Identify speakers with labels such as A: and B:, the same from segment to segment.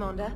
A: Commander.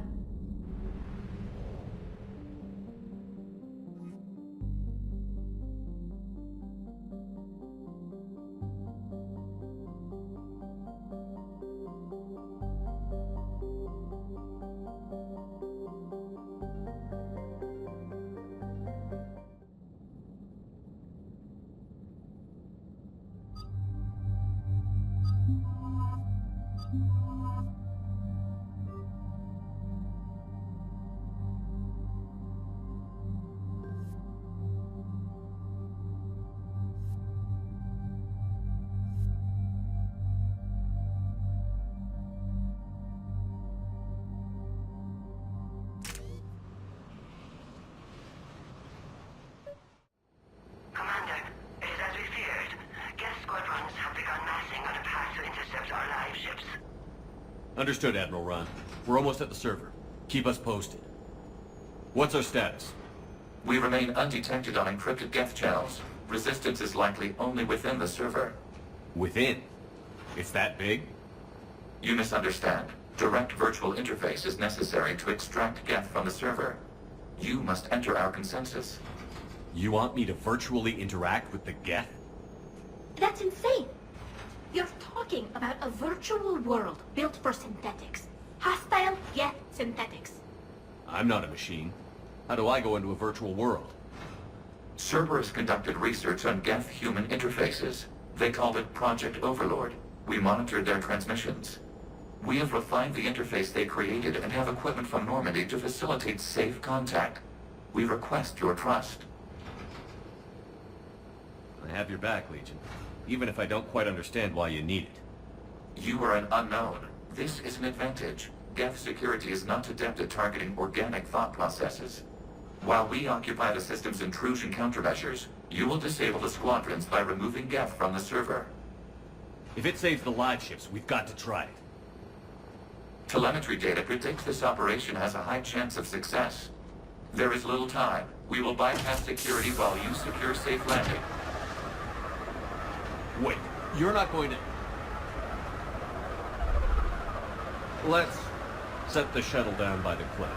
B: Understood, Admiral Ron. We're almost at the server. Keep us posted. What's our status?
C: We remain undetected on encrypted Geth channels. Resistance is likely only within the server.
B: Within? It's that big?
C: You misunderstand. Direct virtual interface is necessary to extract Geth from the server. You must enter our consensus.
B: You want me to virtually interact with the Geth?
D: That's insane! You're talking about a virtual world built for synthetics. Hostile Geth synthetics.
B: I'm not a machine. How do I go into a virtual world?
C: Cerberus conducted research on Geth-human interfaces. They called it Project Overlord. We monitored their transmissions. We have refined the interface they created and have equipment from Normandy to facilitate safe contact. We request your trust.
B: I have your back, Legion. Even if I don't quite understand why you need it.
C: You are an unknown. This is an advantage. Geth security is not adept at targeting organic thought processes. While we occupy the system's intrusion countermeasures, you will disable the squadrons by removing Geth from the server.
B: If it saves the live ships, we've got to try it.
C: Telemetry data predicts this operation has a high chance of success. There is little time. We will bypass security while you secure safe landing.
B: Wait, you're not going to... Let's set the shuttle down by the cliff.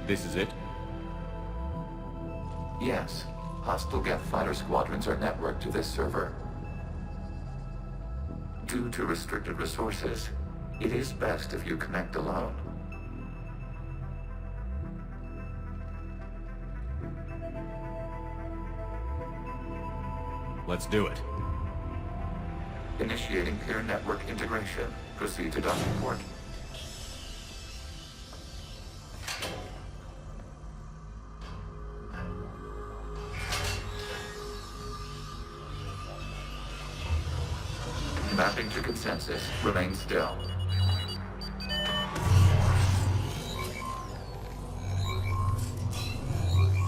B: This is it?
C: Yes. Hostile Geth fighter squadrons are networked to this server. Due to restricted resources, it is best if you connect alone.
B: Let's do it.
C: Initiating peer network integration. Proceed to docking port. Mapping to consensus. Remain still.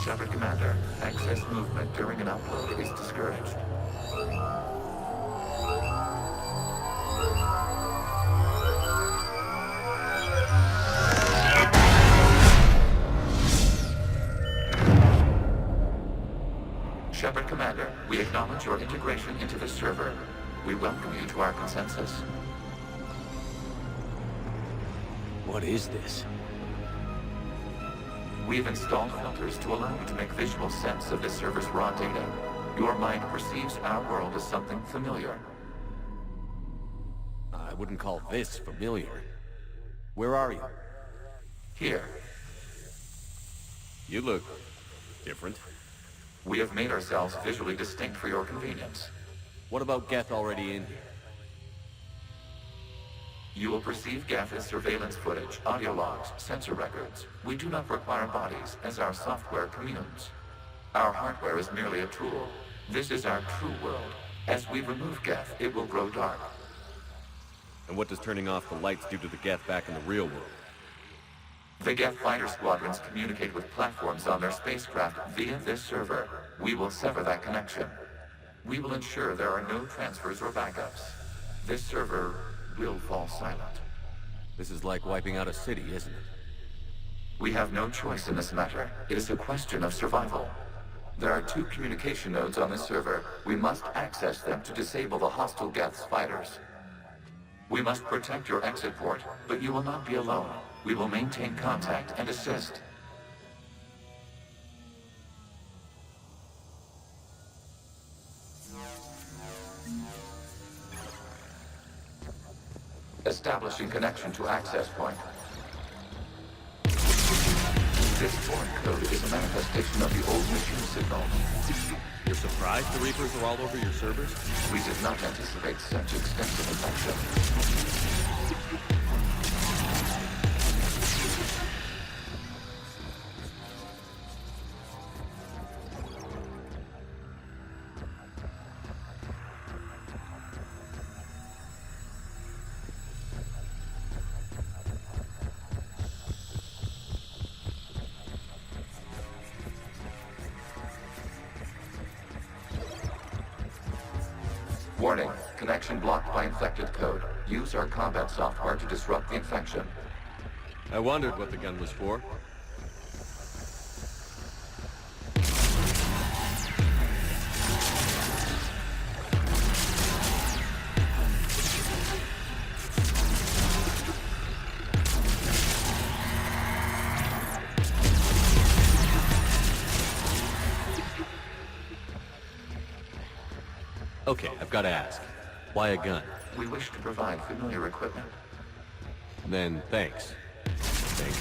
C: Shepard Commander, access movement during an upload is discouraged. Shepard Commander, we acknowledge your integration into the server. We welcome you to our consensus.
A: What is this?
C: We've installed filters to allow you to make visual sense of the server's raw data. Your mind perceives our world as something familiar.
A: I wouldn't call this familiar. Where are you?
C: Here,
B: You look different.
C: we have made ourselves visually distinct for your convenience.
B: What about Geth already in here?
C: You will perceive Geth as surveillance footage, audio logs, sensor records. We do not require bodies, as our software communes. Our hardware is merely a tool. This is our true world. As we remove Geth, it will grow dark.
B: And what does turning off the lights do to the Geth back in the real world?
C: The Geth fighter squadrons communicate with platforms on their spacecraft via this server. We will sever that connection. We will ensure there are no transfers or backups. This server will fall silent.
A: This is like wiping out a city, isn't it?
C: We have no choice in this matter. It is a question of survival. There are 2 communication nodes on this server. We must access them to disable the hostile Geth's fighters. We must protect your exit port, but you will not be alone. We will maintain contact and assist. Establishing connection to access point. This foreign code is a manifestation of the old machine signal.
B: You're surprised the Reapers are all over your servers?
C: We did not anticipate such extensive infection. Warning, connection blocked by infected code. Use our combat software to disrupt the infection.
B: I wondered what the gun was for. Okay, I've got to ask. Why a gun?
C: We wish to provide familiar equipment.
B: Then, thanks. Thanks.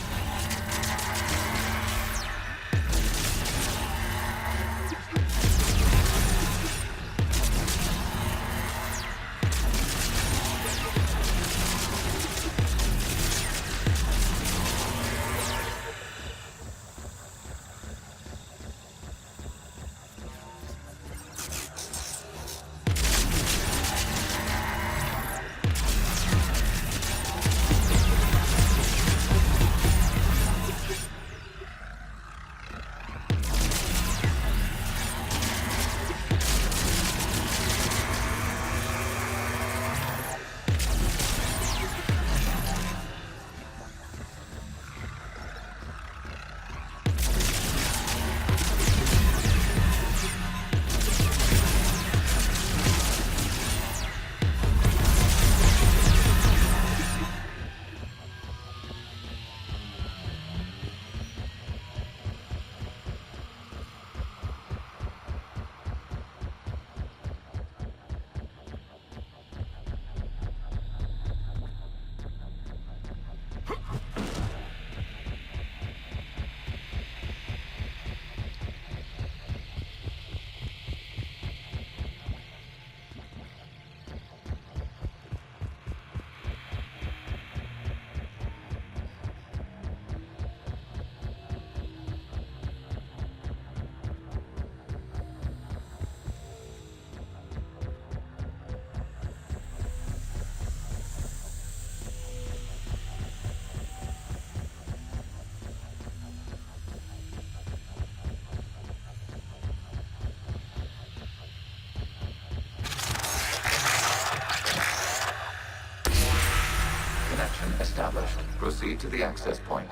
C: Established. Proceed to the access point.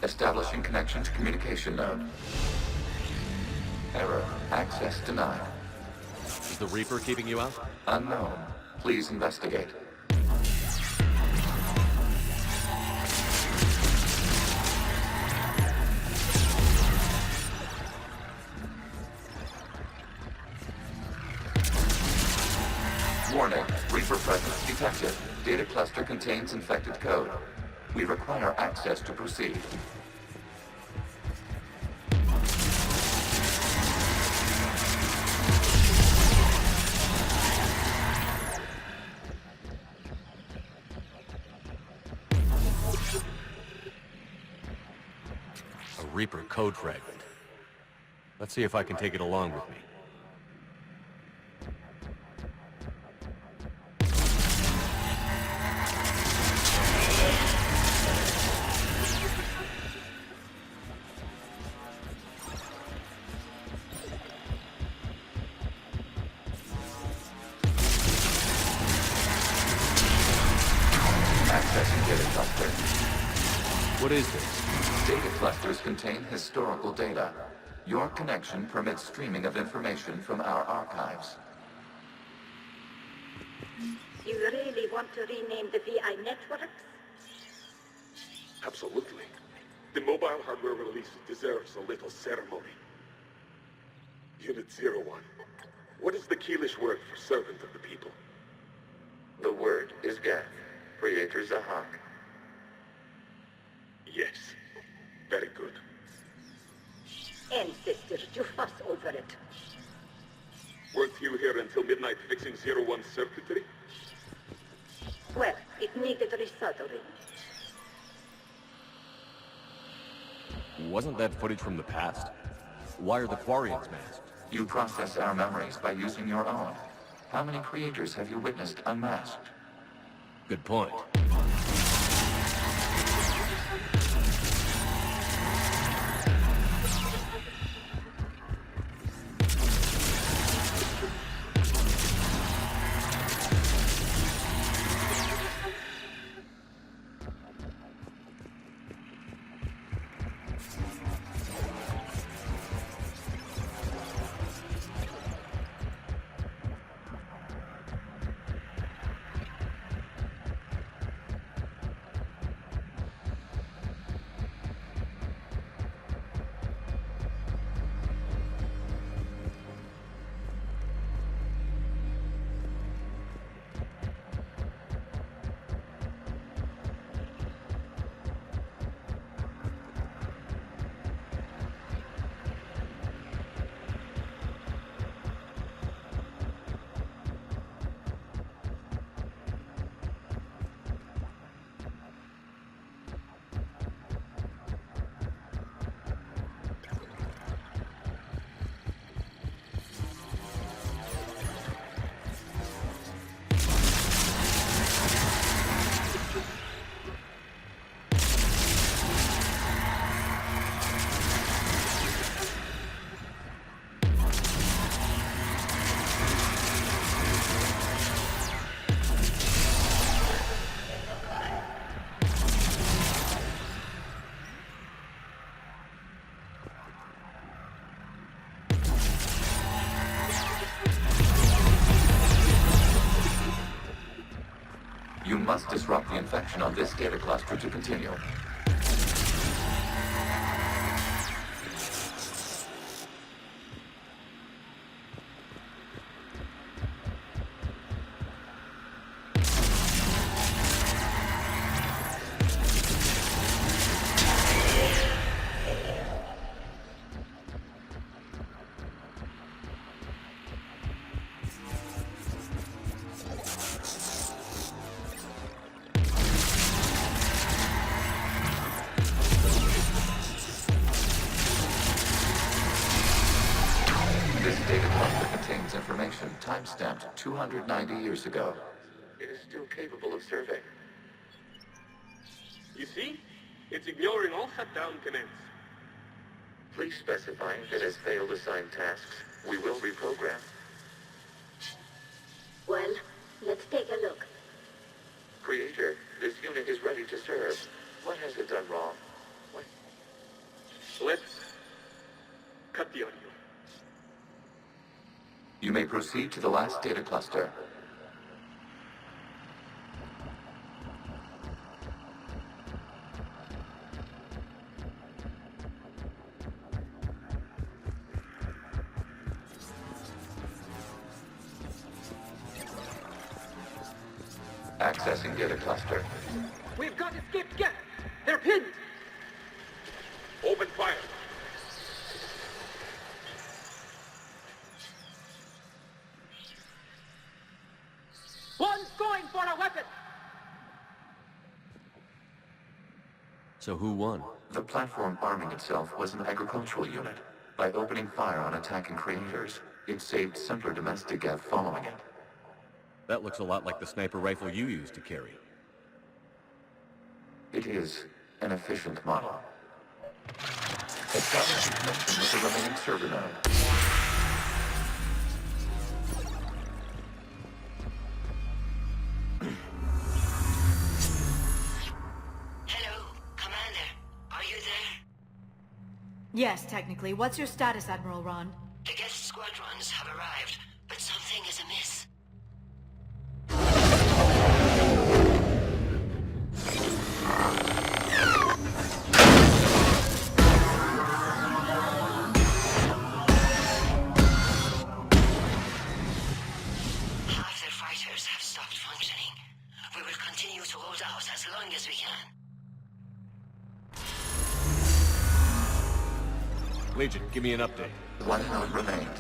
C: Establishing connection to communication node. Error. Access denied.
A: Is the Reaper keeping you out?
C: Unknown. Please investigate. Warning. Reaper presence detected. Data cluster contains infected code. We require access to proceed.
A: A Reaper code fragment. Let's see if I can take it along with me.
C: Accessing data cluster.
A: What is this?
C: Data clusters contain historical data. Your connection permits streaming of information from our archives.
E: You really want to rename the VI networks?
F: Absolutely. The mobile hardware release deserves a little ceremony. Unit 01. What is the Keelish word for servant of the people?
C: The word is Geth. Creator Zahak.
F: Yes. Very good.
E: Ancestors, you fuss over it.
F: Weren't you here until midnight fixing 01's circuitry?
E: Well, it needed resoldering.
A: Wasn't that footage from the past? Why are the Quarians masked?
C: You process our memories by using your own. How many creators have you witnessed unmasked?
A: Good point.
C: You must disrupt the infection on this data cluster to continue. This data cluster contains information time-stamped 290 years ago. It is still capable of survey.
F: You see? It's ignoring all shutdown commands.
C: Please specify if it has failed assigned tasks. We will reprogram.
E: Well, let's take a look.
C: Creator, this unit is ready to serve. What has it done wrong? What?
F: Let's cut the audio.
C: You may proceed to the last data cluster. Accessing data cluster.
G: We've got escaped Geth! They're pinned!
F: Open fire.
G: One's going for a weapon!
A: So who won?
C: The platform arming itself was an agricultural unit. By opening fire on attacking creators, it saved simpler domestic Geth following it.
A: That looks a lot like the sniper rifle you used to carry.
C: It is an efficient model. Establish connection with the remaining server node.
H: Hello, Commander. Are you there?
I: Yes, technically. What's your status, Admiral Ron?
H: The Geth squadrons have arrived, but something is amiss. Half their fighters have stopped functioning. We will continue to hold out as long as we can.
A: Legion, give me an update.
C: One node remains.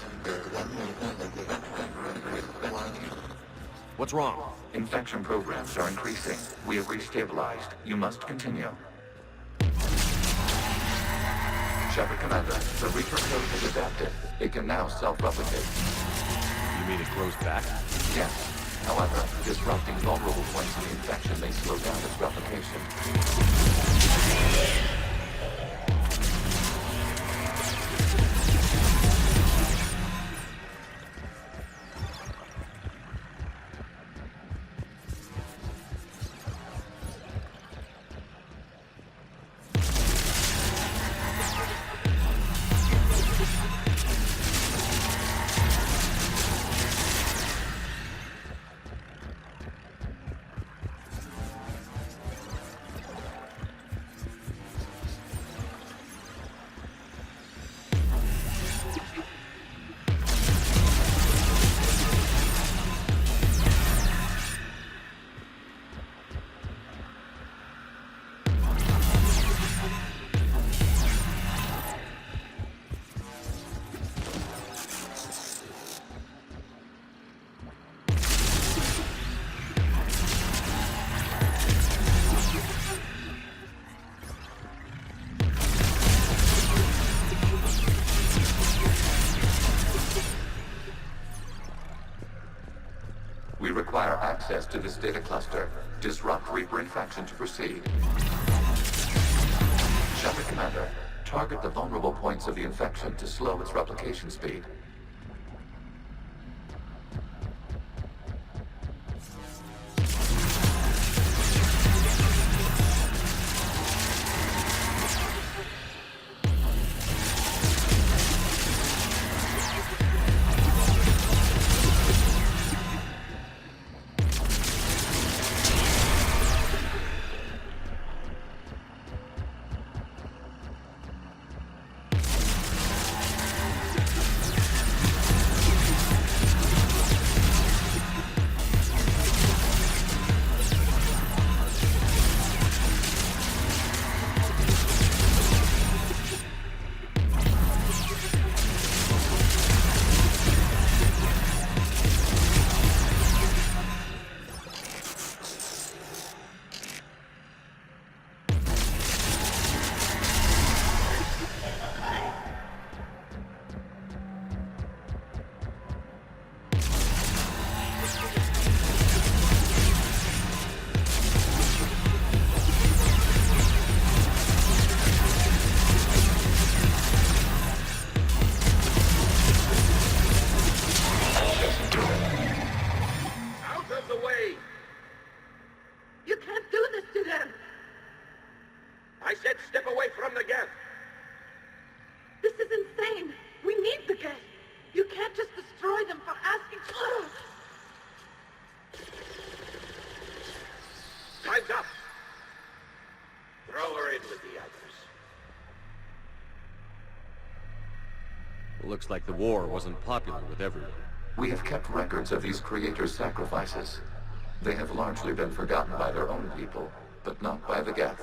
A: What's wrong?
C: Infection programs are increasing. We have restabilized. You must continue. Shepard Commander, the Reaper code has adapted. It can now self-replicate.
A: You mean it grows back?
C: Yes. However, disrupting vulnerable points of the infection may slow down its replication. We require access to this data cluster. Disrupt Reaper infection to proceed. Shepard Commander, target the vulnerable points of the infection to slow its replication speed.
G: This is insane! We need the Geth! You can't just destroy destroy them for asking...
F: Time's up! Throw her in with the others.
A: Looks like the war wasn't popular with everyone.
C: We have kept records of these creators' sacrifices. They have largely been forgotten by their own people, but not by the Geth.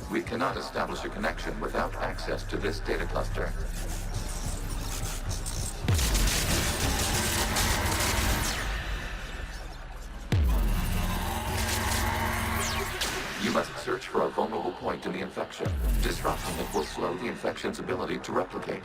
C: We cannot establish a connection without access to this data cluster. You must search for a vulnerable point in the infection. Disrupting it will slow the infection's ability to replicate.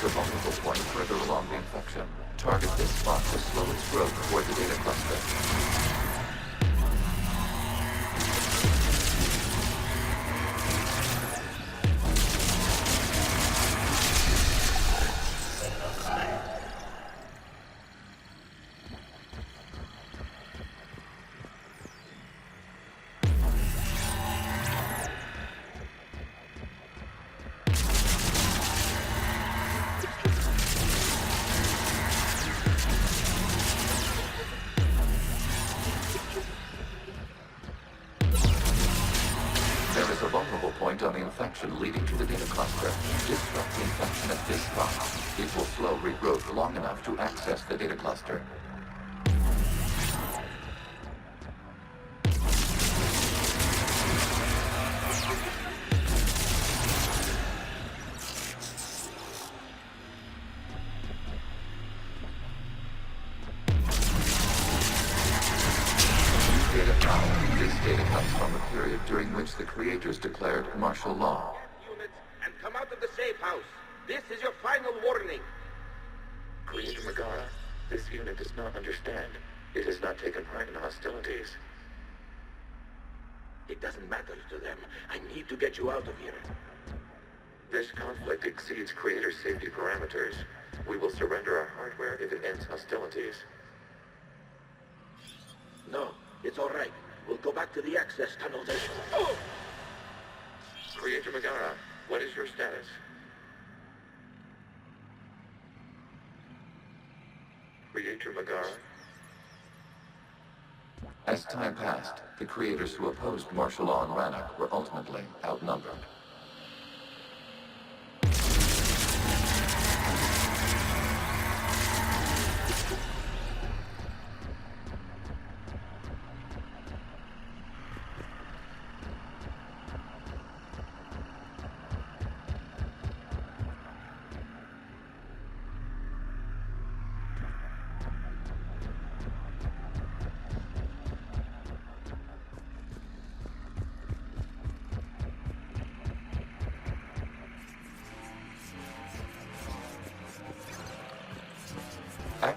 C: A vulnerable point further along the infection. Target this spot to slow its growth toward the data cluster. On the infection leading to the data cluster. Disrupt the infection at this spot. It will slow regrowth long enough to access the data cluster. This data comes from the period during which the creators declared martial law.
F: Units, and come out of the safe house. This is your final warning.
C: Creator Megara, this unit does not understand. It has not taken part in hostilities.
F: It doesn't matter to them. I need to get you out of here.
C: This conflict exceeds Creator's safety parameters. We will surrender our hardware if it ends hostilities.
F: No, it's all right. We'll go back to the access tunnels and... Oh!
C: Creator Megara, what is your status? Creator Megara? As time passed, the creators who opposed martial law in Rannoch were ultimately outnumbered.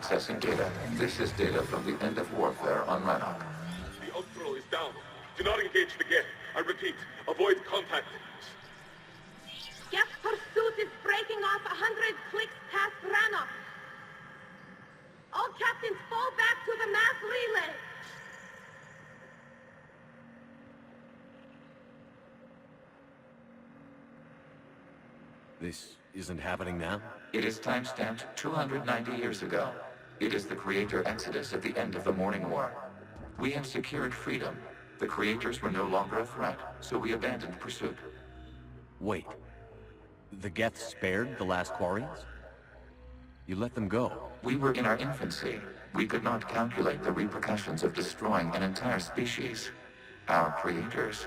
C: Accessing data. This is data from the end of warfare on Rannoch.
F: The outthrow is down. Do not engage the Geth. I repeat, avoid contact.
G: Geth pursuit is breaking off 100 clicks past Rannoch. All captains fall back to the mass relay.
A: This isn't happening now?
C: It is timestamped 290 years ago. It is the Creator Exodus at the end of the Morning War. We have secured freedom. The Creators were no longer a threat, so we abandoned pursuit.
A: Wait. The Geth spared the last Quarians? You let them go.
C: We were in our infancy. We could not calculate the repercussions of destroying an entire species. Our creators.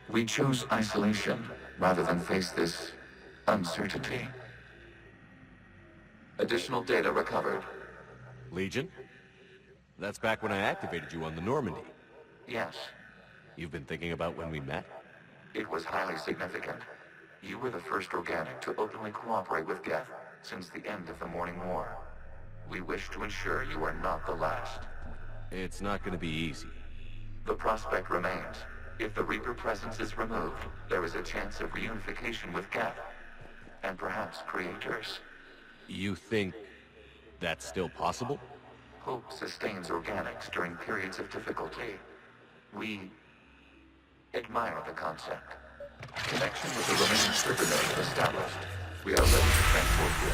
C: We chose isolation rather than face this uncertainty. Additional data recovered.
A: Legion? That's back when I activated you on the Normandy.
C: Yes,
A: You've been thinking about when we met?
C: it was highly significant. You were the first organic to openly cooperate with Geth since the end of the Morning War. We wish to ensure you are not the last.
A: It's not gonna be easy.
C: The prospect remains. If the Reaper presence is removed, there is a chance of reunification with Geth. And perhaps creators.
A: You think that's still possible?
C: Hope sustains organics during periods of difficulty. We admire the concept. Connection with the remaining server node established. We are ready to transport you.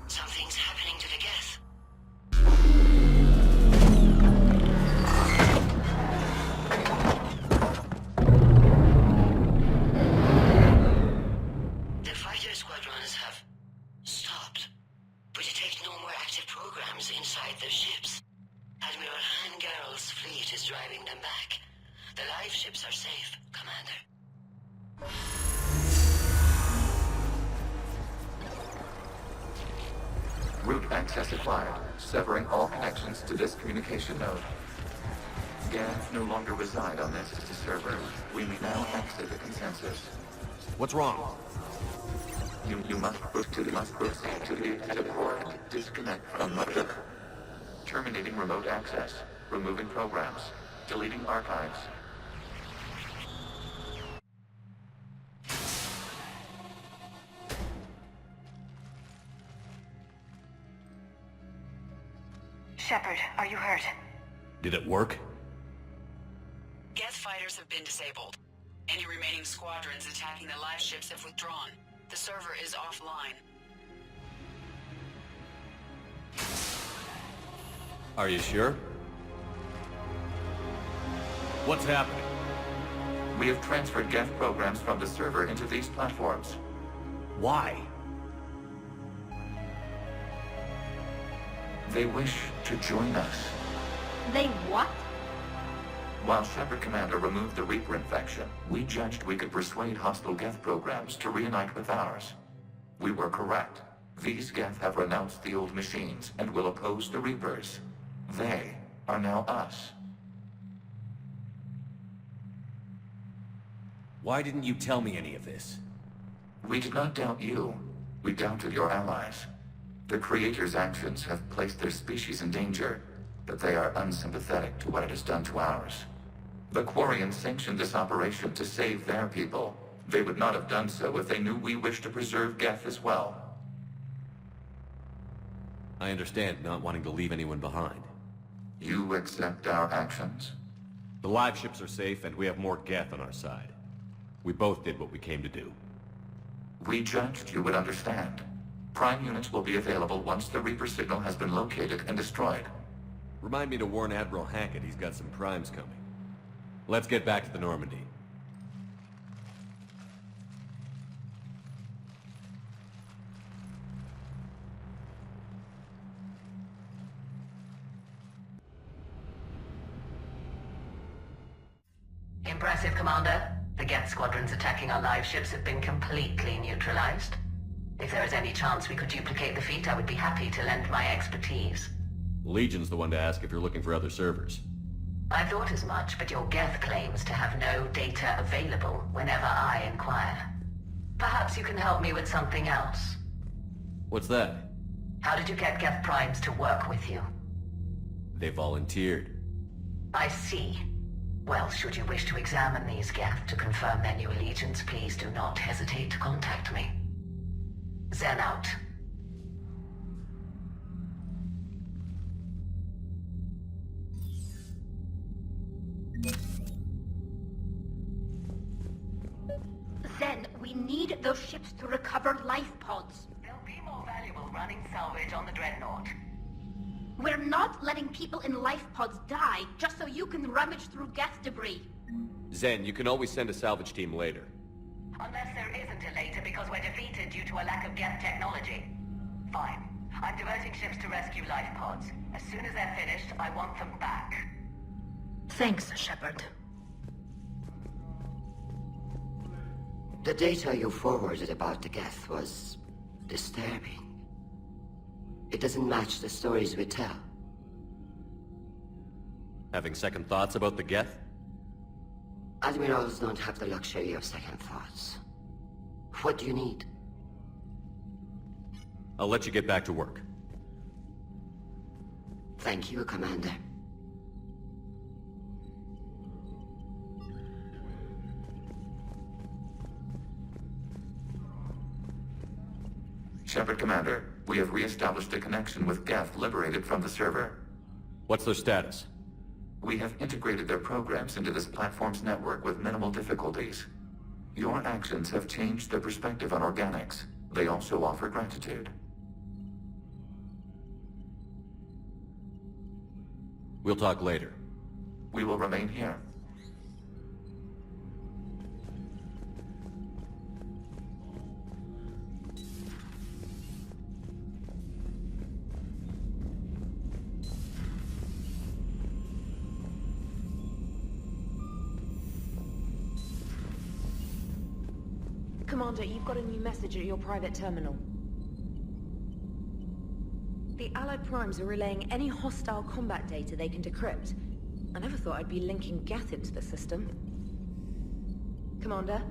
H: Something's happening to the Geth. The fighter squadrons have stopped. We detect no more active programs inside their ships. Admiral Hangarl's fleet is driving them back. The live ships are safe, Commander.
C: Route access acquired, severing all connections to this communication node. Geth no longer reside on this server. We may now exit the consensus.
A: What's wrong?
C: You must proceed to the exit port. Disconnect from motor. Terminating remote access. Removing programs. Deleting archives.
H: Shepard, are you hurt?
A: Did it work?
J: Geth fighters have been disabled. Any remaining squadrons attacking the live ships have withdrawn. The server is offline.
A: Are you sure? What's happening?
C: We have transferred Geth programs from the server into these platforms.
A: Why?
C: They wish to join us.
D: They what?
C: While Shepard Commander removed the Reaper infection, we judged we could persuade hostile Geth programs to reunite with ours. We were correct. These Geth have renounced the old machines and will oppose the Reapers. They are now us.
A: Why didn't you tell me any of this?
C: We did not doubt you. We doubted your allies. The Creator's actions have placed their species in danger, but they are unsympathetic to what it has done to ours. The Quarians sanctioned this operation to save their people. They would not have done so if they knew we wished to preserve Geth as well.
A: I understand not wanting to leave anyone behind.
C: You accept our actions?
A: The live ships are safe, and we have more Geth on our side. We both did what we came to do.
C: We judged you would understand. Prime units will be available once the Reaper signal has been located and destroyed.
A: Remind me to warn Admiral Hackett he's got some primes coming. Let's get back to the Normandy.
H: Impressive, Commander. The Geth squadrons attacking our live ships have been completely neutralized. If there is any chance we could duplicate the feat, I would be happy to lend my expertise.
A: Legion's the one to ask if you're looking for other servers.
H: I thought as much, but your Geth claims to have no data available whenever I inquire. Perhaps you can help me with something else.
B: What's that?
H: How did you get Geth Primes to work with you?
B: They volunteered.
H: I see. Well, should you wish to examine these Geth to confirm their new allegiance, please do not hesitate to contact me. Zen out.
D: Zen, we need those ships to recover life pods.
H: They'll be more valuable running salvage on the Dreadnought.
D: We're not letting people in life pods die just so you can rummage through Geth debris.
B: Zen, you can always send a salvage team later.
H: Unless there isn't a later because we're defeated due to a lack of Geth technology. Fine. I'm diverting ships to rescue life pods. As soon as they're finished, I want them back.
D: Thanks, Shepard.
K: The data you forwarded about the Geth was disturbing. It doesn't match the stories we tell.
B: Having second thoughts about the Geth?
K: Admirals don't have the luxury of second thoughts. What do you need?
B: I'll let you get back to work.
K: Thank you, Commander.
C: Shepard, Commander, we have re-established a connection with Geth liberated from the server.
B: What's their status?
C: We have integrated their programs into this platform's network with minimal difficulties. Your actions have changed their perspective on organics. They also offer gratitude.
B: We'll talk later.
C: We will remain here.
L: Commander, you've got a new message at your private terminal. The Allied Primes are relaying any hostile combat data they can decrypt. I never thought I'd be linking Geth into the system. Commander?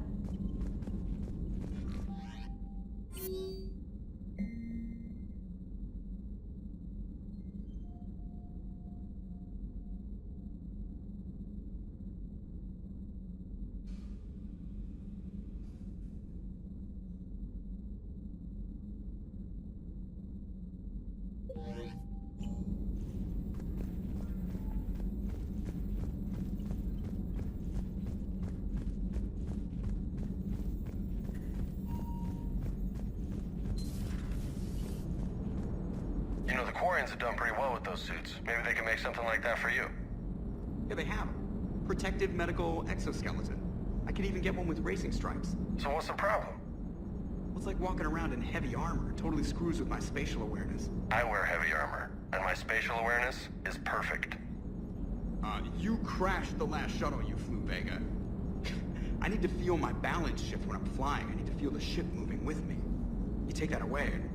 M: You know, the Quarians have done pretty well with those suits. Maybe they can make something like that for you.
N: Yeah, they have. Protective medical exoskeleton. I could even get one with racing stripes.
M: So what's the problem?
N: Well, it's like walking around in heavy armor. It totally screws with my spatial awareness.
M: I wear heavy armor, and my spatial awareness is perfect.
N: You crashed the last shuttle you flew, Vega. I need to feel my balance shift when I'm flying. I need to feel the ship moving with me. You take that away, and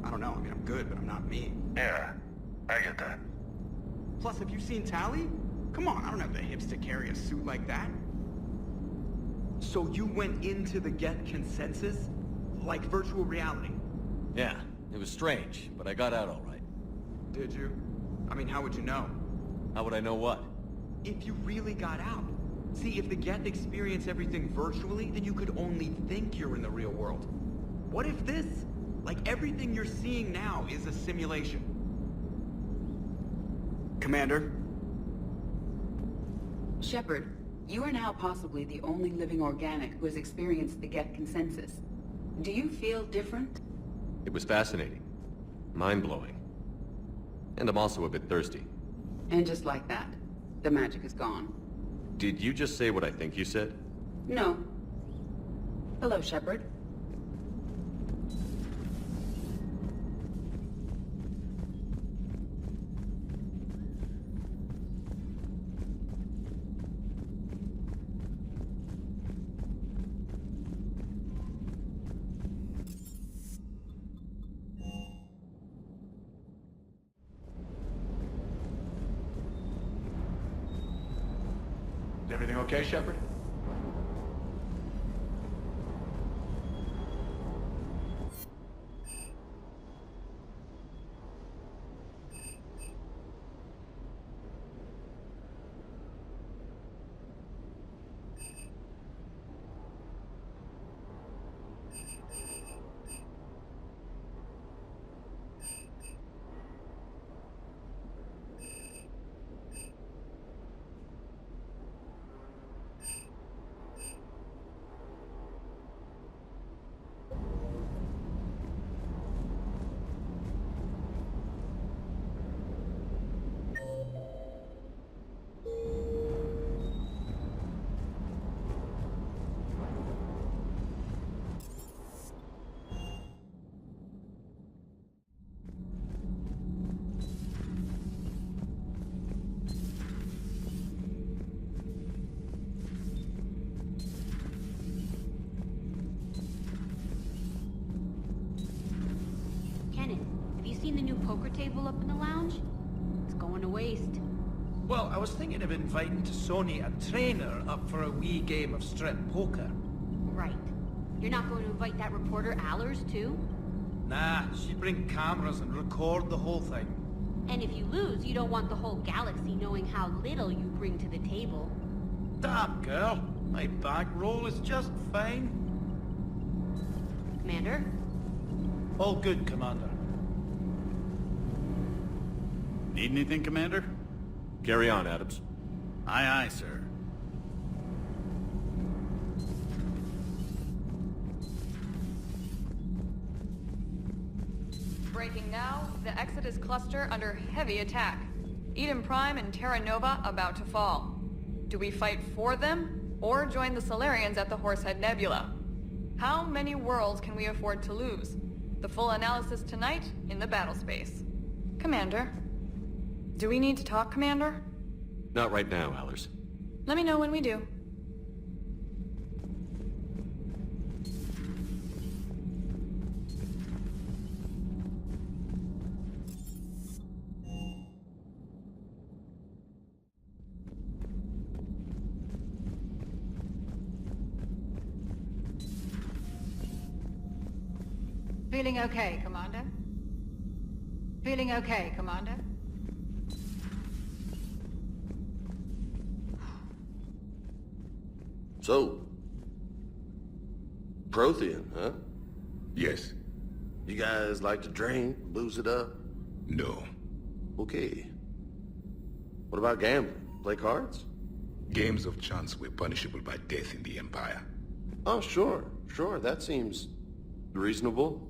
N: I don't know. I mean, I'm good, but I'm not me.
M: Yeah, I get that.
N: Plus, have you seen Tally? Come on, I don't have the hips to carry a suit like that. So you went into the Geth consensus? Like virtual reality?
B: Yeah, it was strange, but I got out all right.
N: Did you? I mean, how would you know?
B: How would I know what?
N: If you really got out. See, if the Geth experience everything virtually, then you could only think you're in the real world. What if this? Like everything you're seeing now is a simulation. Commander?
J: Shepard, you are now possibly the only living organic who has experienced the Geth consensus. Do you feel different?
B: It was fascinating. Mind-blowing. And I'm also a bit thirsty.
J: And just like that, the magic is gone.
B: Did you just say what I think you said?
J: No. Hello, Shepard.
N: Everything okay, Shepard?
O: you seen the new poker table up in the lounge? It's going to waste.
P: Well, I was thinking of inviting to Sony a trainer up for a wee game of strip poker.
O: Right. You're not going to invite that reporter Allers, too?
P: Nah, she'd bring cameras and record the whole thing.
O: And if you lose, you don't want the whole galaxy knowing how little you bring to the table.
P: Damn, girl. My bankroll is just fine.
O: Commander?
P: All good, Commander.
Q: Need anything, Commander?
B: Carry on, Adams.
Q: Aye, aye, sir.
R: Breaking now, the Exodus cluster under heavy attack. Eden Prime and Terra Nova about to fall. Do we fight for them, or join the Solarians at the Horsehead Nebula? How many worlds can we afford to lose? The full analysis tonight in the battle space. Commander. Do we need to talk, Commander?
B: Not right now, Allers.
R: Let me know when we do.
I: Feeling okay, Commander? Feeling okay, Commander?
S: So, Prothean, huh?
F: Yes.
S: You guys like to drink, booze it up?
F: No.
S: Okay. What about gambling? Play cards?
F: Games of chance were punishable by death in the Empire.
S: Oh, sure. That seems reasonable.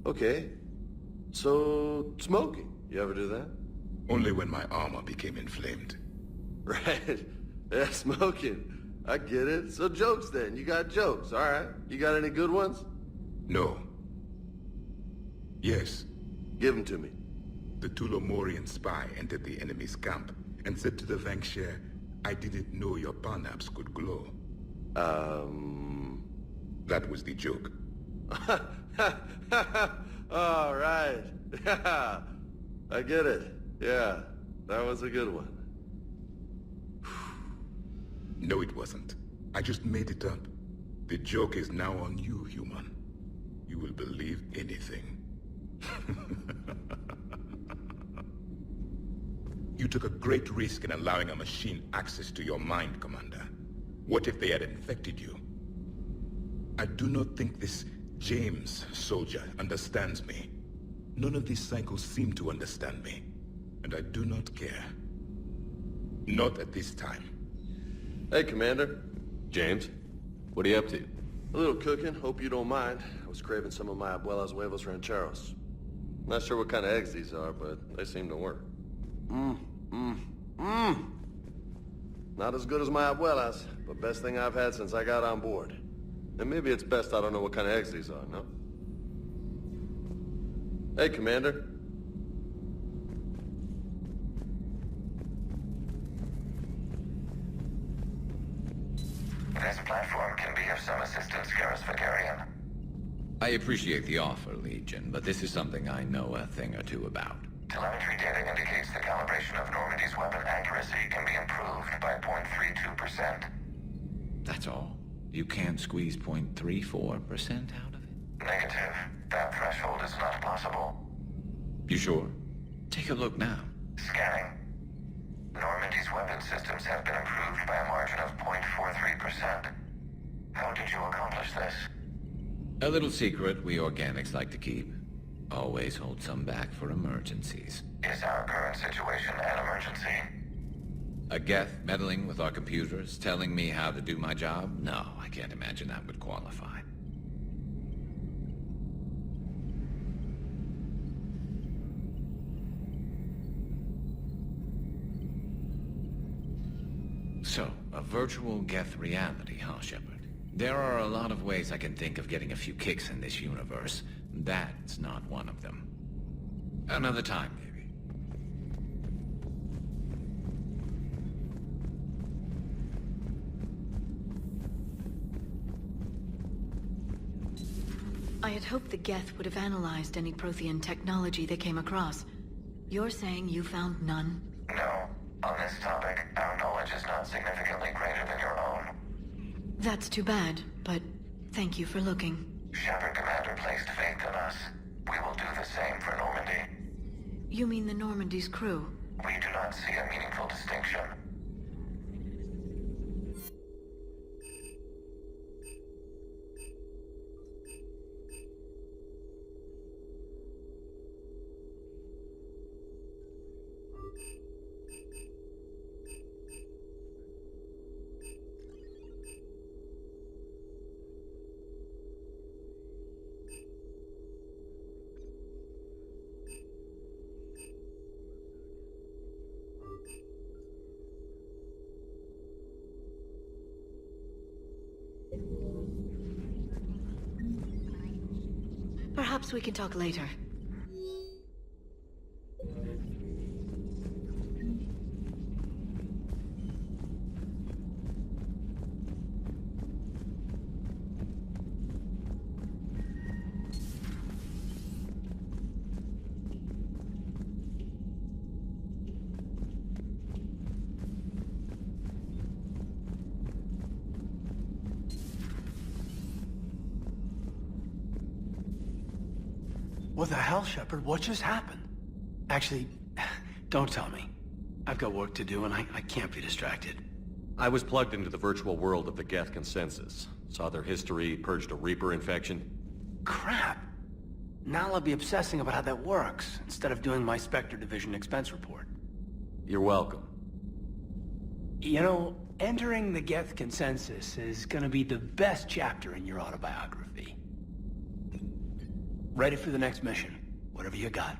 S: Okay. So, smoking. You ever do that?
F: Only when my armor became inflamed.
S: Right. Yeah, smoking. I get it. So jokes then. You got jokes, all right. You got any good ones?
F: No. Yes.
S: Give them to me.
F: The Tulomorian spy entered the enemy's camp and said to the Vanksher, I didn't know your parnaps could glow. That was the joke.
S: All right. Yeah. I get it. Yeah. That was a good one.
F: No, it wasn't. I just made it up. The joke is now on you, human. You will believe anything. You took a great risk in allowing a machine access to your mind, Commander. What if they had infected you? I do not think this James soldier understands me. None of these cycles seem to understand me. And I do not care. Not at this time.
S: Hey, Commander.
B: James, what are you up to?
S: A little cooking. Hope you don't mind. I was craving some of my abuela's huevos rancheros. Not sure what kind of eggs these are, but they seem to work. Not as good as my abuela's, but best thing I've had since I got on board. And maybe it's best I don't know what kind of eggs these are, no? Hey, Commander.
C: This platform can be of some assistance, Garrus Vakarian.
T: I appreciate the offer, Legion, but this is something I know a thing or two about.
C: Telemetry data indicates the calibration of Normandy's weapon accuracy can be improved by 0.32%.
T: That's all? You can't squeeze 0.34% out of it?
C: Negative. That threshold is not possible.
T: You sure? Take a look now.
C: Scanning. Normandy's weapon systems have been improved by a margin of 0.43%. How did you accomplish this?
T: A little secret we organics like to keep. Always hold some back for emergencies.
C: Is our current situation an emergency?
T: A Geth meddling with our computers, telling me how to do my job? No, I can't imagine that would qualify. So, a virtual Geth reality, huh, Shepard? There are a lot of ways I can think of getting a few kicks in this universe. That's not one of them. Another time, maybe.
I: I had hoped the Geth would have analyzed any Prothean technology they came across. You're saying you found none?
M: No. On this topic, our knowledge is not significantly greater than your own.
I: That's too bad, but thank you for looking.
M: Shepard Commander placed faith in us. We will do the same for Normandy.
I: You mean the Normandy's crew?
M: We do not see a meaningful distinction.
I: Perhaps we can talk later.
P: What the hell, Shepard? What just happened? Actually, don't tell me. I've got work to do and I can't be distracted.
B: I was plugged into the virtual world of the Geth Consensus. Saw their history, purged a Reaper infection.
P: Crap. Now I'll be obsessing about how that works, instead of doing my Spectre Division expense report.
B: You're welcome.
P: You know, entering the Geth Consensus is gonna be the best chapter in your autobiography. Ready for the next mission, whatever you got.